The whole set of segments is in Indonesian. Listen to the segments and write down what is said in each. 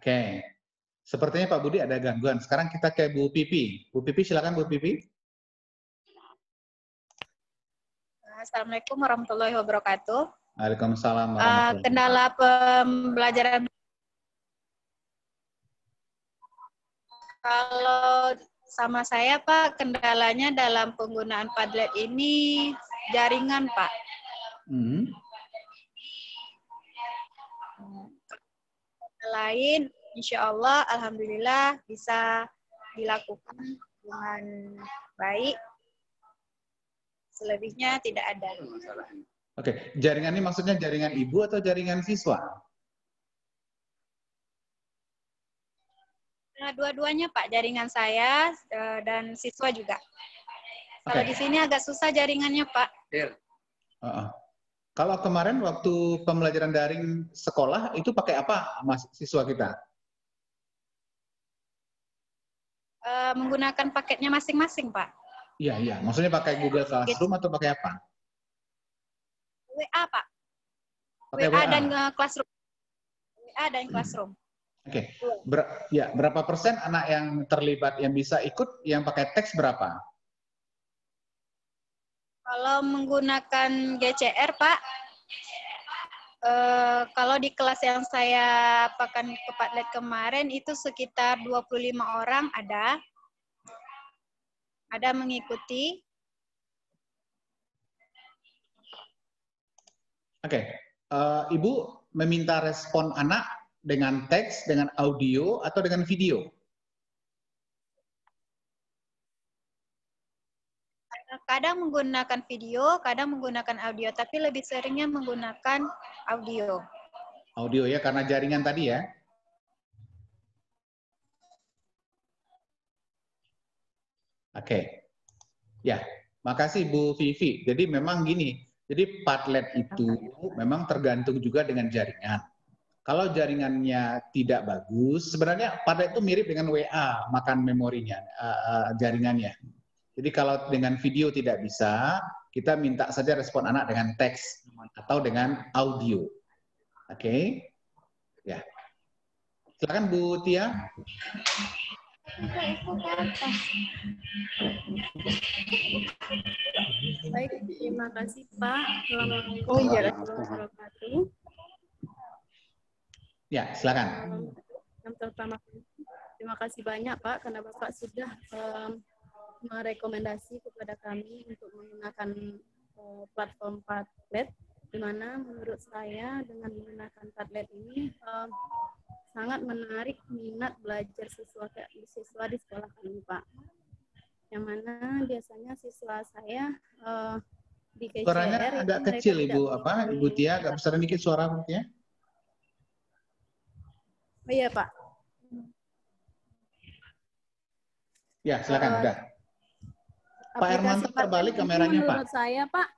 Oke. Sepertinya Pak Budi ada gangguan. Sekarang kita ke Bu Pipi. Bu Pipi, silakan Bu Pipi. Assalamualaikum warahmatullahi wabarakatuh. Waalaikumsalam warahmatullahi wabarakatuh. Kendala pembelajaran. Kalau sama saya Pak, kendalanya dalam penggunaan Padlet ini jaringan Pak. Lain, insya Allah, alhamdulillah bisa dilakukan dengan baik. Selebihnya tidak ada. Oke, jaringan ini maksudnya jaringan ibu atau jaringan siswa? Nah, dua-duanya Pak, jaringan saya dan siswa juga. Kalau di sini agak susah jaringannya Pak. Kalau kemarin waktu pembelajaran daring sekolah itu pakai apa mas siswa kita? Menggunakan paketnya masing-masing Pak. Iya, iya. Maksudnya pakai Google Classroom atau pakai apa? WA Pak. Pakai WA dan Classroom. WA dan Classroom. Oke. Berapa persen anak yang terlibat yang bisa ikut yang pakai teks berapa? Kalau menggunakan GCR Pak, kalau di kelas yang saya pakai ke Padlet kemarin itu sekitar 25 orang ada mengikuti. Oke. Ibu meminta respon anak dengan teks, dengan audio, atau dengan video? Kadang menggunakan video, kadang menggunakan audio, tapi lebih seringnya menggunakan audio. Audio ya, karena jaringan tadi ya? Oke. Ya, makasih Bu Vivi. Jadi memang gini, jadi Padlet itu memang tergantung juga dengan jaringan. Kalau jaringannya tidak bagus, sebenarnya Padlet itu mirip dengan WA, makan memorinya, jaringannya. Jadi kalau dengan video tidak bisa, kita minta saja respon anak dengan teks atau dengan audio. Oke? Ya. Silakan Bu Tia. Baik, terima kasih Pak. Assalamualaikum warahmatullahi wabarakatuh. Ya, silakan. Yang pertama, terima kasih banyak Pak karena Bapak sudah merekomendasi kepada kami untuk menggunakan platform Padlet, di mana menurut saya dengan menggunakan Padlet ini sangat menarik minat belajar siswa di sekolah kami Pak. Yang mana biasanya siswa saya di KCR suaranya agak kecil Ibu Tia, agak besar dikit suara Bu Tia. Oh iya Pak. Ya, silakan udah. Pak Hermanto terbalik kameranya Pak. Menurut saya Pak,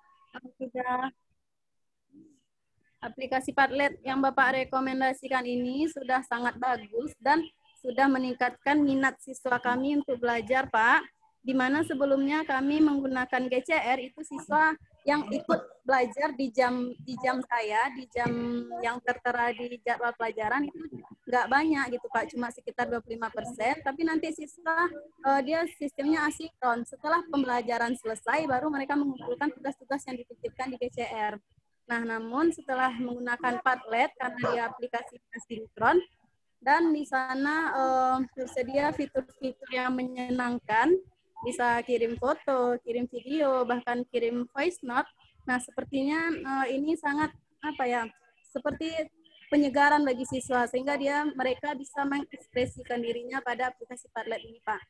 aplikasi Padlet yang Bapak rekomendasikan ini sudah sangat bagus dan sudah meningkatkan minat siswa kami untuk belajar Pak. Di mana sebelumnya kami menggunakan GCR itu siswa yang ikut belajar di jam saya, di jam yang tertera di jadwal pelajaran itu nggak banyak gitu Pak, cuma sekitar 25%, tapi nanti siswa dia sistemnya asinkron. Setelah pembelajaran selesai baru mereka mengumpulkan tugas-tugas yang dititipkan di GCR. Nah, namun setelah menggunakan Padlet karena dia aplikasi asinkron dan di sana tersedia fitur-fitur yang menyenangkan, bisa kirim foto, kirim video, bahkan kirim voice note. Nah, sepertinya ini sangat seperti penyegaran bagi siswa sehingga mereka bisa mengekspresikan dirinya pada aplikasi Padlet ini, Pak.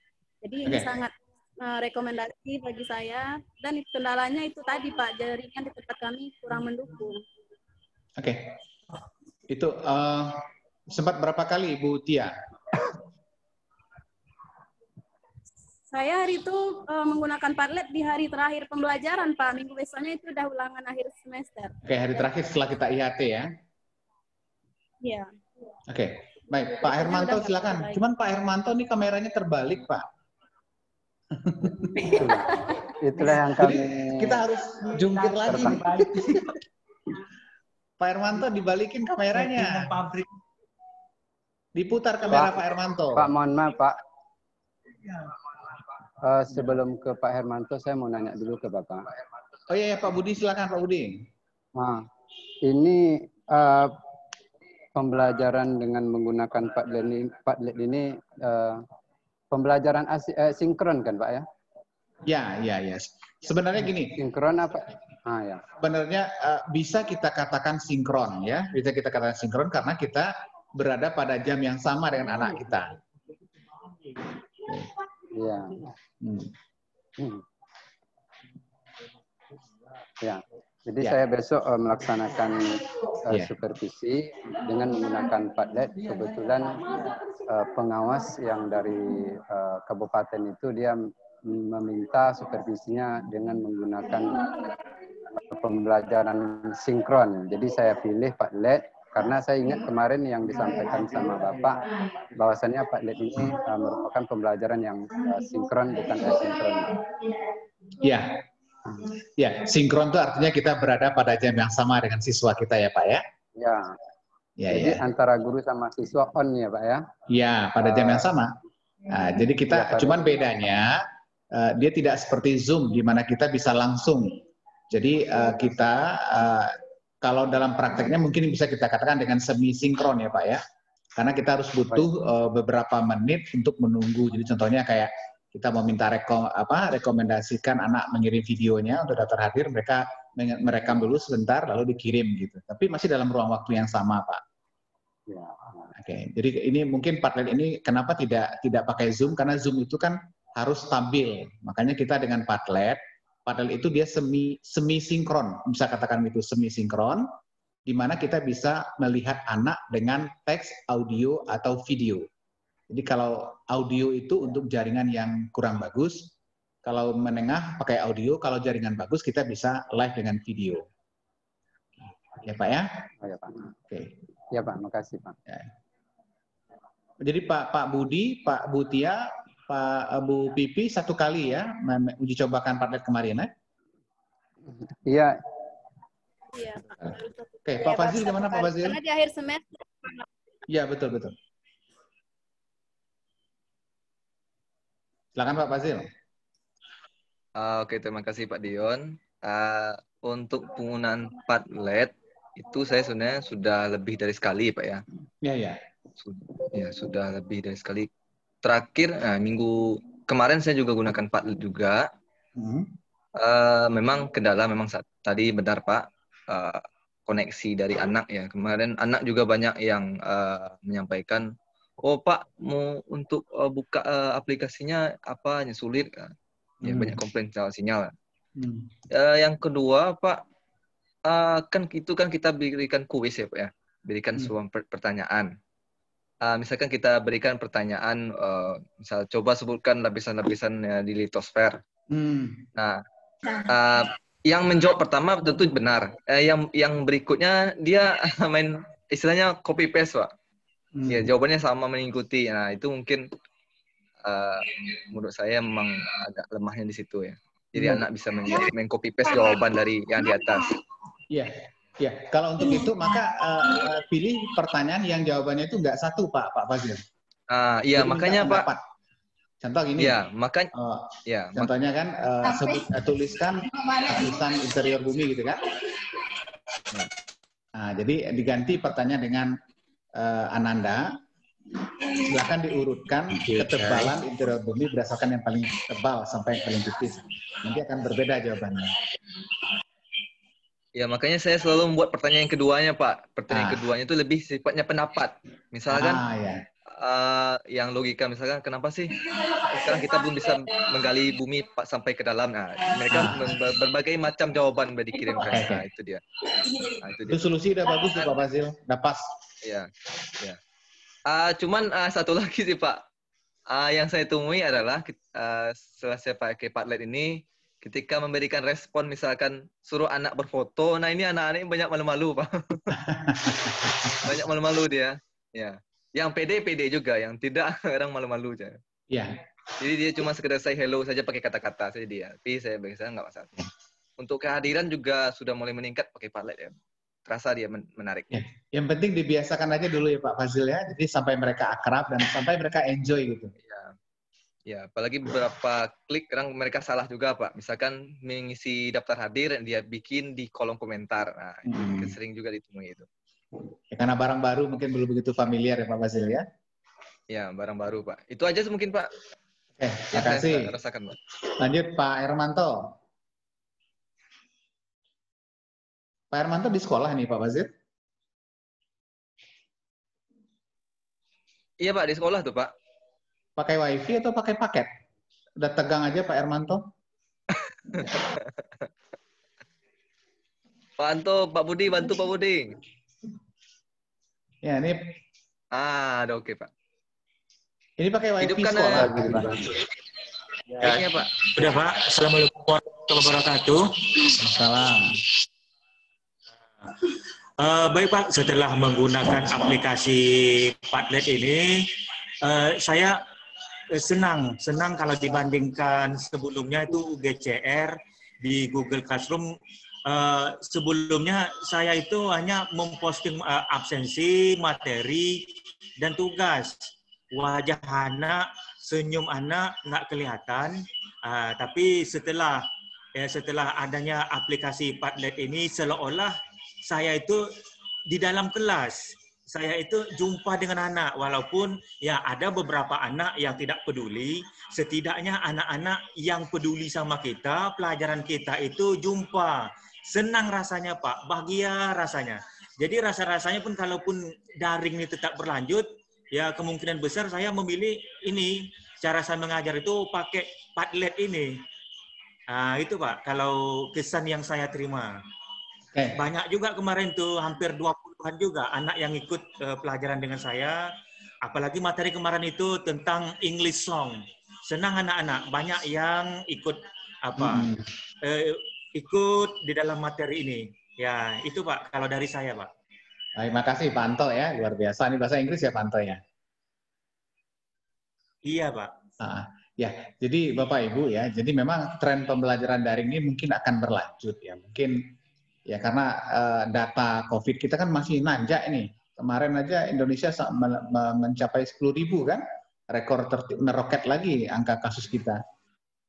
Jadi ini sangat rekomendasi bagi saya dan kendalanya itu tadi, Pak, jaringan di tempat kami kurang mendukung. Oke. Itu sempat berapa kali Ibu Tia? Saya hari itu menggunakan Padlet di hari terakhir pembelajaran, Pak. Minggu besoknya itu udah ulangan akhir semester. Oke, hari terakhir setelah kita IHT ya? Iya. Oke, baik. Pak Hermanto silakan. Cuman Pak Hermanto ini kameranya terbalik, Pak. Itulah yang kami... Kita harus jungkir lagi. Pak Hermanto dibalikin kameranya. Diputar kamera Pak, Pak Hermanto. Pak, mohon maaf Pak. Sebelum ke Pak Hermanto, saya mau nanya dulu ke Bapak. Oh iya, Pak Budi, silakan Pak Budi. Nah, ini pembelajaran dengan menggunakan Padlet ini pembelajaran sinkron kan Pak ya? Ya. Sebenarnya gini. Sinkron apa? Ya. Sebenarnya bisa kita katakan sinkron ya. Bisa kita katakan sinkron karena kita berada pada jam yang sama dengan anak kita. Iya. Ya. Jadi saya besok melaksanakan supervisi dengan menggunakan Padlet. Kebetulan pengawas yang dari kabupaten itu dia meminta supervisinya dengan menggunakan pembelajaran sinkron. Jadi saya pilih Padlet karena saya ingat kemarin yang disampaikan sama Bapak bahwasannya Padlet ini merupakan pembelajaran yang sinkron bukan asinkron. Ya, sinkron itu artinya kita berada pada jam yang sama dengan siswa kita ya Pak ya? Jadi antara guru sama siswa on ya Pak ya? Ya, pada jam yang sama. Nah, jadi kita cuman bedanya dia tidak seperti Zoom di mana kita bisa langsung. Jadi kita kalau dalam prakteknya mungkin bisa kita katakan dengan semi sinkron ya Pak ya. Karena kita harus butuh beberapa menit untuk menunggu. Jadi contohnya kayak kita mau minta rekomendasikan anak mengirim videonya untuk daftar hadir, mereka merekam dulu sebentar lalu dikirim gitu. Tapi masih dalam ruang waktu yang sama Pak. Oke, jadi ini mungkin Padlet ini kenapa tidak pakai Zoom, karena Zoom itu kan harus stabil. Makanya kita dengan Padlet itu dia semi sinkron, bisa katakan itu semi sinkron, di mana kita bisa melihat anak dengan teks, audio atau video. Jadi kalau audio itu untuk jaringan yang kurang bagus, kalau menengah pakai audio, kalau jaringan bagus kita bisa live dengan video. Ya Pak ya? Ya Pak. Oke. Ya Pak, makasih Pak. Ya. Jadi Pak Budi, Pak Butia, Bu Pipi satu kali ya uji cobakan Padlet kemarin ya? Iya. Iya. Oke, Pak Fazil gimana Pak Fazil? Karena di akhir semester. Iya betul. Silakan Pak Fazil. Oke, terima kasih Pak Dion. Untuk penggunaan Padlet itu saya sebenarnya sudah lebih dari sekali Pak ya. Iya. Ya, sudah lebih dari sekali. Terakhir, minggu kemarin saya juga gunakan Padlet juga. Memang kendala, tadi benar Pak, koneksi dari anak ya. Kemarin anak juga banyak yang menyampaikan, oh Pak, mau untuk buka aplikasinya apanya sulit. Ya, banyak komplain soal sinyal. Yang kedua Pak, kan kita berikan kuis ya Pak ya, berikan sebuah pertanyaan. Misalkan kita berikan pertanyaan, misal coba sebutkan lapisan-lapisan di litosfer. Nah, yang menjawab pertama tentu benar. Yang berikutnya dia main istilahnya copy paste Pak. Ya, jawabannya sama mengikuti. Nah, itu mungkin menurut saya memang agak lemahnya di situ ya. Jadi anak bisa main copy paste jawaban dari yang di atas. Iya. Kalau untuk itu maka pilih pertanyaan yang jawabannya itu nggak satu Pak Fazil. Iya, makanya Pak. Contoh gini. Iya, makanya. Contohnya kan tuliskan lapisan interior bumi gitu kan. Nah, jadi diganti pertanyaan dengan Ananda. Silakan diurutkan ketebalan interior bumi berdasarkan yang paling tebal sampai yang paling tipis. Nanti akan berbeda jawabannya. Ya, makanya saya selalu membuat pertanyaan yang keduanya, Pak. Pertanyaan keduanya itu lebih sifatnya pendapat. Misalkan, yang logika, misalkan, kenapa sih sekarang kita belum bisa menggali bumi sampai ke dalam? Nah, mereka berbagai macam jawaban dikirimkan. Nah, itu dia. Itu solusi udah bagus tuh, Pak Fazil. Udah pas. Iya. Cuman satu lagi sih, Pak. Yang saya temui adalah setelah saya pakai Padlet ini, ketika memberikan respon, misalkan suruh anak berfoto, nah ini anak-anak banyak malu-malu, Pak. Banyak malu-malu dia. Ya. Yang pede juga, yang tidak kadang malu-malu aja. Iya. Jadi dia cuma sekedar say hello saja pakai kata-kata saja dia. Tapi saya biasanya nggak masalah. Untuk kehadiran juga sudah mulai meningkat pakai Padlet ya. terasa dia menarik. Ya. Yang penting dibiasakan aja dulu ya Pak Fazil ya. Jadi sampai mereka akrab dan sampai mereka enjoy gitu. Ya, apalagi beberapa klik kadang mereka salah juga Pak. Misalkan mengisi daftar hadir dia bikin di kolom komentar. Nah, itu sering juga ditemui itu. Ya, karena barang baru mungkin belum begitu familiar ya Pak Fazil ya. Ya, barang baru Pak. Itu aja mungkin Pak. Terima kasih. Saya rasakan Pak. Lanjut Pak Hermanto. Pak Hermanto di sekolah nih Pak Fazil? Iya Pak, di sekolah tuh Pak. Pakai wifi atau pakai paket? Udah tegang aja Pak Hermanto. Pak Anto, Pak Budi, bantu Pak Budi. Ya ini. Udah oke Pak. Ini pakai wifi Hidupkan sekolah. Baiknya Pak. Udah Pak. Assalamualaikum warahmatullahi wabarakatuh. Salam. Baik Pak, setelah menggunakan aplikasi Padlet ini, saya senang kalau dibandingkan sebelumnya itu UGCR di Google Classroom. Sebelumnya saya itu hanya memposting absensi, materi, dan tugas. Wajah anak, senyum anak nggak kelihatan. Tapi setelah adanya aplikasi Padlet ini, seolah-olah saya itu di dalam kelas. Saya itu jumpa dengan anak, walaupun ya ada beberapa anak yang tidak peduli, setidaknya anak-anak yang peduli sama kita, pelajaran kita itu jumpa. Senang rasanya Pak, bahagia rasanya. Jadi rasa-rasanya pun kalaupun daring ini tetap berlanjut, ya kemungkinan besar saya memilih ini, cara saya mengajar itu pakai Padlet ini. Nah, itu Pak, kalau kesan yang saya terima. Banyak juga kemarin tuh, hampir 20-an juga anak yang ikut pelajaran dengan saya. Apalagi materi kemarin itu tentang English song. Senang anak-anak, banyak yang ikut ikut di dalam materi ini. Ya, itu Pak, kalau dari saya Pak. Terima kasih Pak Anto ya, luar biasa. Ini bahasa Inggris ya Pak Anto ya? Iya Pak. Ya, jadi Bapak Ibu ya, jadi memang tren pembelajaran daring ini mungkin akan berlanjut ya. Mungkin ya karena data COVID kita kan masih nanjak ini. Kemarin aja Indonesia mencapai 10.000 kan, rekor meroket lagi angka kasus kita.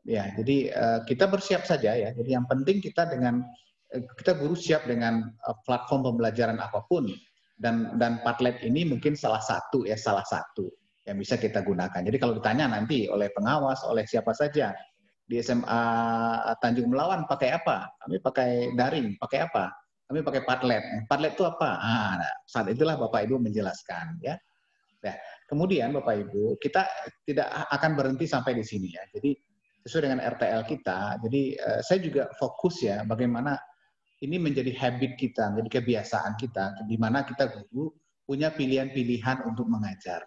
Ya, jadi kita bersiap saja ya. Jadi yang penting kita guru siap dengan platform pembelajaran apapun dan Padlet ini mungkin salah satu yang bisa kita gunakan. Jadi kalau ditanya nanti oleh pengawas, oleh siapa saja di SMA Tanjung Melawan pakai apa? Kami pakai daring, pakai apa? Kami pakai Padlet. Padlet itu apa? Saat itulah Bapak Ibu menjelaskan ya. Nah, kemudian Bapak Ibu, kita tidak akan berhenti sampai di sini ya. Jadi sesuai dengan RTL kita, jadi saya juga fokus ya bagaimana ini menjadi habit kita, menjadi kebiasaan kita, di mana kita guru punya pilihan-pilihan untuk mengajar.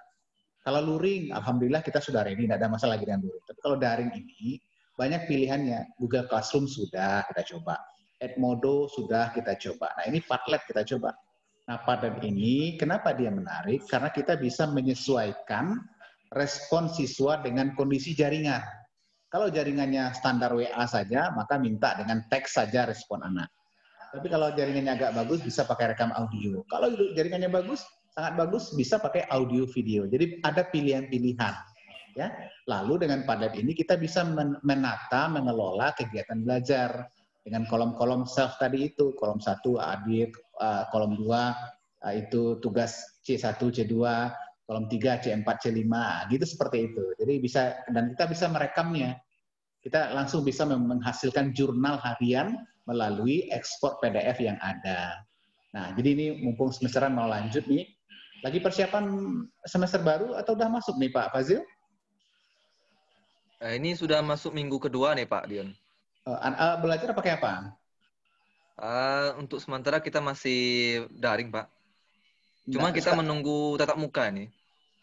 Kalau luring, alhamdulillah kita sudah ready, tidak ada masalah lagi dengan luring. Tapi kalau daring ini banyak pilihannya. Google Classroom sudah kita coba, Edmodo sudah kita coba. Nah ini Padlet kita coba. Nah Padlet ini kenapa dia menarik? Karena kita bisa menyesuaikan respon siswa dengan kondisi jaringan. Kalau jaringannya standar WA saja, maka minta dengan teks saja respon anak. Tapi kalau jaringannya agak bagus, bisa pakai rekam audio. Kalau jaringannya bagus, sangat bagus, bisa pakai audio video. Jadi ada pilihan-pilihan. Ya. Lalu dengan Padlet ini kita bisa menata, mengelola kegiatan belajar dengan kolom-kolom self tadi itu. Kolom 1 adik, kolom 2 itu tugas C1, C2, kolom 3 C4, C5, gitu seperti itu. Jadi bisa, dan kita bisa merekamnya. Kita langsung bisa menghasilkan jurnal harian melalui ekspor PDF yang ada. Nah, jadi ini mumpung semesteran mau lanjut nih, lagi persiapan semester baru atau udah masuk nih Pak Fazil? Ini sudah masuk minggu kedua nih Pak Dion. Belajar pakai apa? Untuk sementara kita masih daring Pak. Cuma kita menunggu tatap muka nih.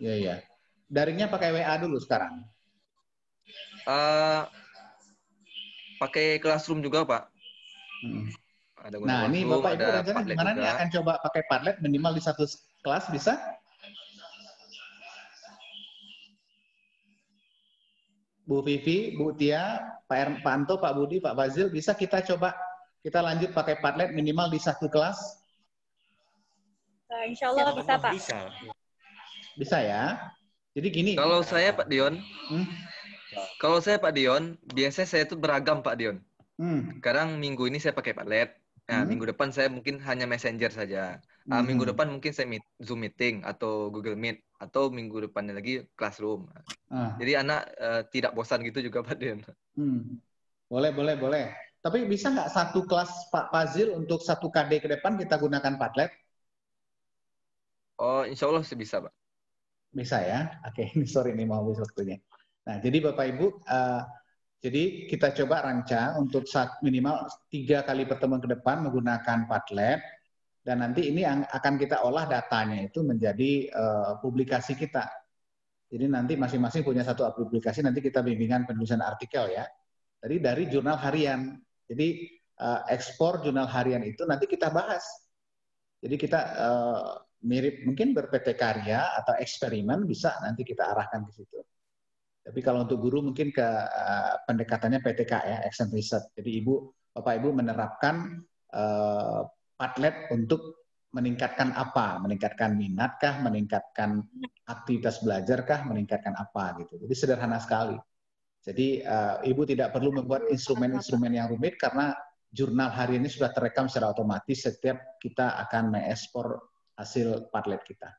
Iya. Daringnya pakai WA dulu sekarang? Pakai Classroom juga Pak. Nah ini Bapak Ibu rencana gimana nih akan coba pakai Padlet minimal di satu kelas bisa? Bu Vivi, Bu Tia, Pak Anto, Pak Budi, Pak Fazil, bisa kita coba kita lanjut pakai Padlet minimal di satu kelas? Insya Allah bisa, Pak. Bisa. Bisa ya. Jadi gini. Kalau saya Pak Dion, Hmm? kalau saya Pak Dion, biasanya saya tuh beragam Pak Dion. Hmm. Sekarang minggu ini saya pakai Padlet. Nah, Hmm. minggu depan saya mungkin hanya Messenger saja. Minggu depan mungkin saya Zoom meeting atau Google Meet, atau minggu depannya lagi Classroom. Jadi anak tidak bosan gitu juga Pak Dion. Boleh. Tapi bisa nggak satu kelas Pak Fazil untuk 1 KD ke depan kita gunakan Padlet? Oh, insya Allah sih bisa Pak. Bisa ya? Oke, sorry nih mau habis waktunya. Nah, jadi Bapak Ibu, jadi kita coba rancang untuk minimal 3 kali pertemuan ke depan menggunakan Padlet, dan nanti ini akan kita olah datanya itu menjadi publikasi kita. Jadi nanti masing-masing punya satu publikasi, nanti kita bimbingan penulisan artikel ya. Jadi dari jurnal harian. Jadi ekspor jurnal harian itu nanti kita bahas. Jadi kita mirip mungkin ber-PT Karya atau eksperimen bisa nanti kita arahkan ke situ. Tapi kalau untuk guru mungkin ke pendekatannya PTK ya, Action Research. Jadi Bapak Ibu menerapkan Padlet untuk meningkatkan apa? Meningkatkan minat kah? Meningkatkan aktivitas belajar kah? Meningkatkan apa gitu. Jadi sederhana sekali. Jadi Ibu tidak perlu membuat instrumen-instrumen yang rumit karena jurnal hari ini sudah terekam secara otomatis setiap kita akan mengekspor hasil Padlet kita.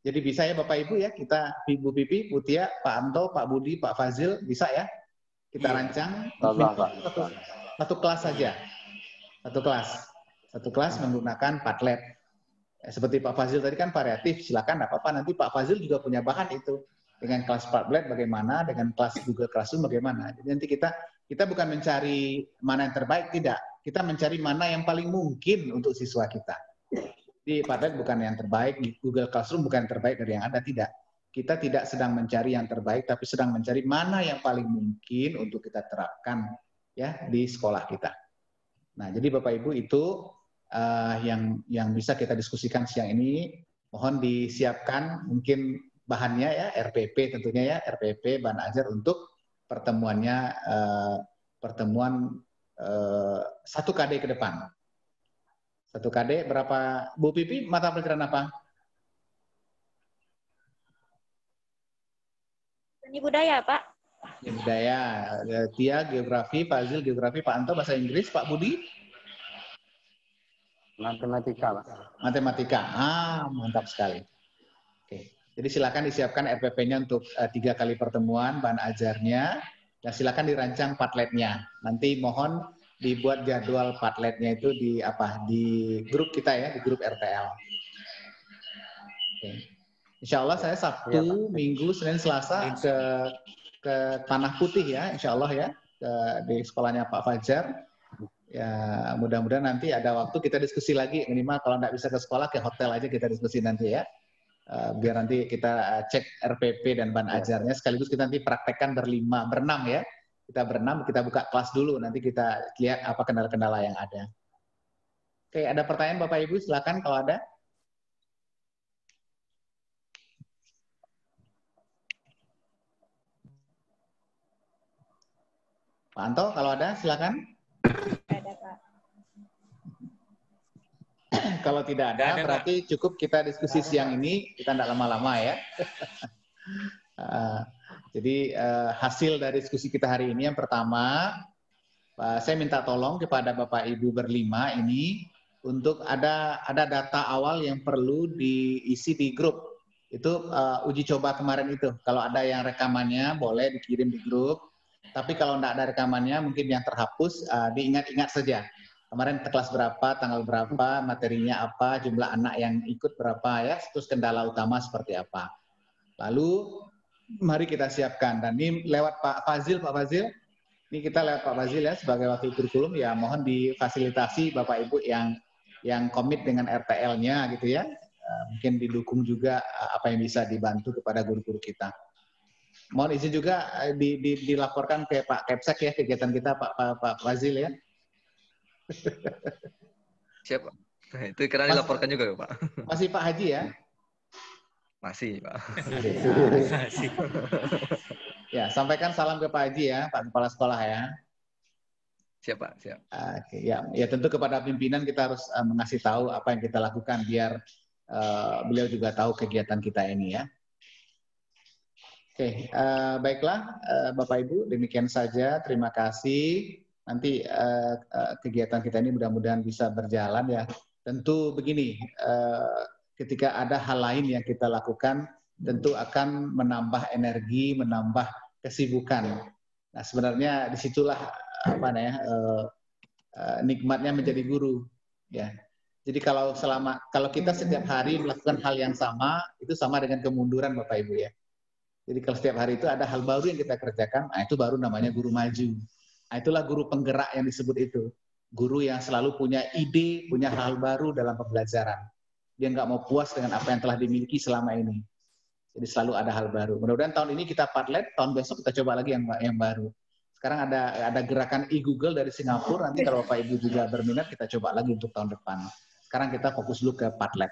Jadi bisa ya Bapak Ibu ya, kita Ibu Pipi, Mutia, Pak Anto, Pak Budi, Pak Fazil, bisa ya? Kita rancang satu kelas saja. Satu kelas menggunakan Padlet. Seperti Pak Fazil tadi kan variatif, silakan enggak apa-apa, nanti Pak Fazil juga punya bahan itu. Dengan kelas Padlet bagaimana, dengan kelas Google Classroom bagaimana. Jadi nanti kita bukan mencari mana yang terbaik, tidak. Kita mencari mana yang paling mungkin untuk siswa kita. Di Padlet bukan yang terbaik, di Google Classroom bukan yang terbaik dari yang ada, tidak. Kita tidak sedang mencari yang terbaik, tapi sedang mencari mana yang paling mungkin untuk kita terapkan ya di sekolah kita. Nah, jadi Bapak Ibu itu yang bisa kita diskusikan siang ini. Mohon disiapkan mungkin bahannya ya, RPP tentunya ya, RPP bahan ajar untuk pertemuannya, pertemuan 1 KD ke depan. 1 KD berapa? Bu Pipi, mata pelajaran apa? Seni budaya, Pak. Seni budaya. Tia, geografi, Fazil, geografi, Pak Anto, bahasa Inggris, Pak Budi? Matematika, Pak. Matematika. Mantap sekali. Oke. Jadi silakan disiapkan RPP-nya untuk 3 kali pertemuan, bahan ajarnya, dan silakan dirancang Padlet-nya. Nanti mohon dibuat jadwal Padlet-nya itu di grup kita ya, di grup RTL. Oke. Insya Allah saya Sabtu, Minggu, Senin, Selasa ke Tanah Putih ya, Insya Allah ya, di sekolahnya Pak Fajar. Ya mudah-mudahan nanti ada waktu kita diskusi lagi, minimal kalau nggak bisa ke sekolah, ke hotel aja kita diskusi nanti ya. Biar nanti kita cek RPP dan bahan ajarnya, sekaligus kita nanti praktekkan berenam ya. Kita berenam, kita buka kelas dulu, nanti kita lihat apa kendala-kendala yang ada. Oke, ada pertanyaan Bapak Ibu, silakan kalau ada. Pak Anto, kalau ada silakan. Ada, Pak. Kalau tidak ada, berarti cukup kita diskusi siang ini, kita tidak lama-lama ya. Jadi hasil dari diskusi kita hari ini yang pertama, saya minta tolong kepada Bapak Ibu berlima ini untuk ada data awal yang perlu diisi di grup. Itu uji coba kemarin itu. Kalau ada yang rekamannya boleh dikirim di grup. Tapi kalau tidak ada rekamannya mungkin yang terhapus diingat-ingat saja. Kemarin kelas berapa, tanggal berapa, materinya apa, jumlah anak yang ikut berapa ya, terus kendala utama seperti apa. Lalu mari kita siapkan, dan ini lewat Pak Fazil, ini kita lewat Pak Fazil ya sebagai wakil kurikulum ya, mohon difasilitasi Bapak Ibu yang komit dengan RTL-nya gitu ya, mungkin didukung juga apa yang bisa dibantu kepada guru-guru kita. Mohon izin juga dilaporkan ke Pak Kepsek ya kegiatan kita Pak Fazil ya. Siap Pak. Itu karena dilaporkan juga ya Pak. Masih Pak Haji ya? Masih Pak. Masih. Ya, sampaikan salam ke Pak Haji ya, Pak Kepala Sekolah ya. Siap Pak, siap. Oke, ya tentu kepada pimpinan kita harus mengasih tahu apa yang kita lakukan biar beliau juga tahu kegiatan kita ini ya. Oke, baiklah Bapak Ibu, demikian saja. Terima kasih. Nanti kegiatan kita ini mudah-mudahan bisa berjalan ya. Tentu begini, ketika ada hal lain yang kita lakukan, tentu akan menambah energi, menambah kesibukan. Nah, sebenarnya disitulah nikmatnya menjadi guru, ya. Jadi kalau kita setiap hari melakukan hal yang sama, itu sama dengan kemunduran Bapak Ibu ya. Jadi kalau setiap hari itu ada hal baru yang kita kerjakan, nah itu baru namanya guru maju. Nah, itulah guru penggerak yang disebut itu. Guru yang selalu punya ide, punya hal baru dalam pembelajaran. Dia nggak mau puas dengan apa yang telah dimiliki selama ini. Jadi selalu ada hal baru. Mudah-mudahan tahun ini kita Padlet, tahun besok kita coba lagi yang baru. Sekarang ada gerakan e-Google dari Singapura, nanti kalau Bapak Ibu juga berminat kita coba lagi untuk tahun depan. Sekarang kita fokus dulu ke Padlet.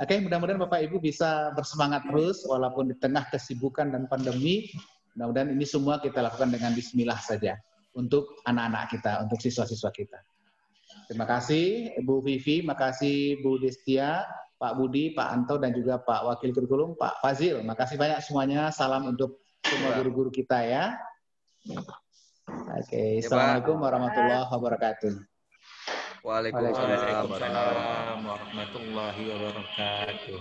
Oke, mudah-mudahan Bapak Ibu bisa bersemangat terus walaupun di tengah kesibukan dan pandemi. Mudah-mudahan ini semua kita lakukan dengan bismillah saja untuk anak-anak kita, untuk siswa-siswa kita. Terima kasih Bu Vivi, makasih Bu Destia, Pak Budi, Pak Anto, dan juga Pak Wakil Kurikulum, Pak Fazil. Makasih banyak semuanya. Salam untuk semua guru-guru kita ya. Oke, Assalamualaikum warahmatullahi wabarakatuh. Waalaikumsalam Waalaikumsalam warahmatullahi wabarakatuh.